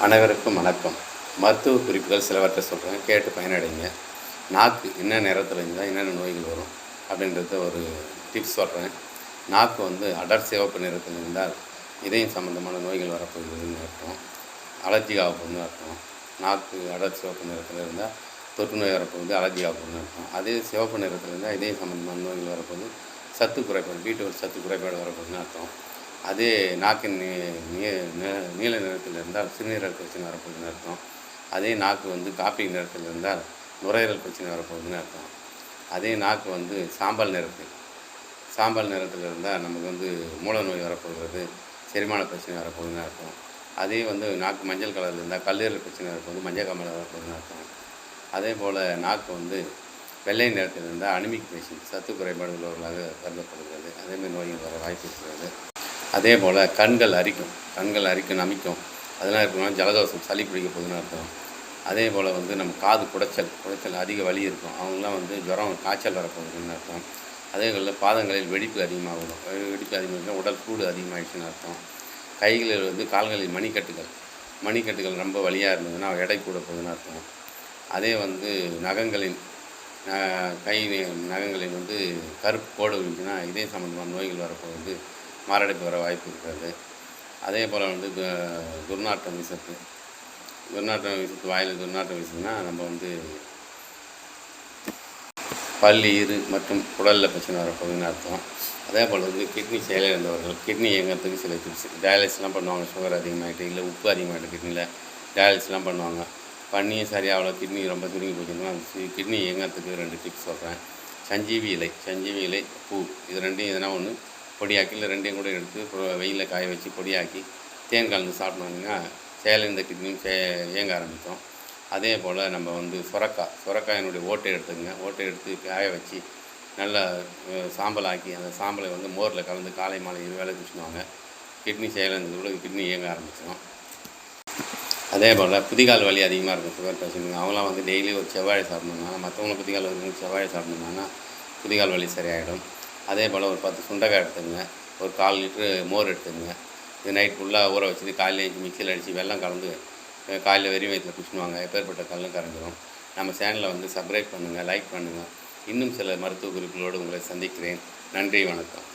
அனைவருக்கும் வணக்கம். மருத்துவ குறிப்புகள் சிலவற்றை சொல்கிறேன், கேட்டு பயனடைங்க. நாக்கு என்ன நிறத்தில் இருந்தால் என்னென்ன நோய்கள் வரும் அப்படின்றத ஒரு டிப்ஸ் சொல்கிறேன். நாக்கு வந்து அடர் சிவப்பு நிறத்தில் இருந்தால் இதயம் சம்மந்தமான நோய்கள் வரப்போகுதுன்னு அர்த்தம். அலர்ஜி ஆகப்போகுதுன்னு அர்த்தம். நாக்கு அடர் சிவப்பு நிறத்தில் இருந்தால் தொற்று நோய் வரப்போகுது, அலர்ஜி ஆகப்போகுதுன்னு அர்த்தம். அதே சிவப்பு நிறத்தில் இருந்தால் இதயம் சம்மந்தமான நோய்கள் வரப்போகுது, சத்து குறைபாடு, B12 சத்து குறைபாடு வரப்போகுதுன்னு அர்த்தம். அதே நாக்கின் நீல நிறத்தில் இருந்தால் சிறுநீரக பிரச்சனை வரப்போகுதுன்னு அர்த்தம். அதே நாக்கு வந்து காப்பி நிறத்தில் இருந்தால் நுரையீரல் பிரச்சனை வரப்போகுதுன்னு அர்த்தம். அதே நாக்கு வந்து சாம்பல் நிறத்தில் இருந்தால் நமக்கு வந்து மூல நோய் வரப்போகிறது, செரிமான பிரச்சனை வரப்போகுதுன்னு அர்த்தம். அதே வந்து நாக்கு மஞ்சள் கலரில் இருந்தால் கல்லீரல் பிரச்சனை வரப்போகுது, மஞ்சள் காமாலை வரப்போகுதுன்னு அர்த்தம். அதே போல் நாக்கு வந்து வெள்ளை நிறத்தில் இருந்தால் அனிமிக் பேஷண்ட், சத்து குறைபாடு உள்ளவர்களாக கருதப்படுகிறது. அதேமாதிரி நோய்கள் வர வாய்ப்பு இருக்கிறது. அதே போல் கண்கள் அரிக்கும், நமிக்கும், அதெல்லாம் இருக்கணும். ஜலதோஷம், சளி பிடிக்க போகுதுன்னு அர்த்தம். அதே போல் வந்து நம்ம காது குடைச்சல் அதிக வலி இருக்கும், அவங்களாம் வந்து ஜுரம், காய்ச்சல் வரப்போகுதுன்னு அர்த்தம். அதே போல் பாதங்களில் வெடிப்பு அதிகமாகும், உடல் சூடு அதிகமாகிடுச்சுன்னு அர்த்தம். கைகளில் வந்து கால்களில் மணிக்கட்டுகள் ரொம்ப வலியாக இருந்ததுன்னா எடை கூட போகுதுன்னு அர்த்தம். அதே வந்து கை நகங்களில் வந்து கருப்பு கோடு இருந்துச்சுன்னா இதே சம்மந்தமான நோய்கள் வரப்போகுது, மாரடைப்பு வர வாய்ப்பு இருக்கிறது. அதே போல் வந்து துர்நாற்றம் வீசுறது, வாயில் துர்நாற்றம் வீசுதுன்னா நம்ம வந்து பல், ஈறு மற்றும் குடலில் பிரச்சனை வரப்போகுதுன்னு அர்த்தம். அதே போல் வந்து கிட்னி செயலிழந்தவர்கள், கிட்னி இயங்கிறதுக்கு சில டிப்ஸ். டயாலிசிஸ்லாம் பண்ணுவாங்க, சுகர் அதிகமாகிட்டு இல்லை உப்பு அதிகமாகிட்டு கிட்னியில் டயாலிசிஸ்லாம் பண்ணுவாங்க. பண்ணியும் சரியாகல, கிட்னி ரொம்ப சுருங்கி போச்சுன்னா கிட்னி இயங்கிறதுக்கு 2 டிப்ஸ் சொல்கிறேன். சஞ்சீவி இலை, பூ, இது ரெண்டையும் எதனா ஒன்று பொடியாக்கி இல்லை ரெண்டையும் கூட எடுத்து வெயிலில் காய வச்சு பொடியாக்கி தேன் கலந்து சாப்பிட்டோம்னா செயலிழந்த கிட்னியும் இயங்க ஆரம்பிக்கும். அதே போல் நம்ம வந்து சுரக்காயினுடைய ஓட்டை எடுத்து காய வச்சு நல்லா சாம்பல் ஆக்கி அந்த சாம்பலை வந்து மோரில் கலந்து காலை மாலை 2 வேளை குடிச்சுடுவாங்க. கிட்னி செயலிழந்தது கூட கிட்னி இயங்க ஆரம்பிச்சிடும். அதே போல் குதிகால் வலி அதிகமாக இருக்கும் சுகர் பேஷண்ட்டுங்க, அவங்களாம் வந்து டெய்லி ஒரு செவ்வாழை சாப்பிட்ணுன்னா, மற்றவங்க குதிகால் வலி செவ்வாழை சாப்பிட்ணுன்னா குதிகால் வலி சரியாயிடும். அதே போல் ஒரு 10 சுண்டைக்காய் எடுத்துங்க, ஒரு 1/4 லிட்ரு மோர் எடுத்துங்க. இது நைட் ஃபுல்லாக ஊற வச்சுட்டு காலையில் எழுந்து மிக்சியில் அடித்து வெல்லம் கலந்து காலையில் வெறும் வயிற்றில் குடிச்சுடுவாங்க. எப்பேற்பட்ட கல்லும் கரைஞ்சிடும். நம்ம சேனலை வந்து சப்ஸ்கிரைப் பண்ணுங்கள், லைக் பண்ணுங்கள். இன்னும் சில மருத்துவ குறிப்புகளோடு உங்களை சந்திக்கிறேன். நன்றி, வணக்கம்.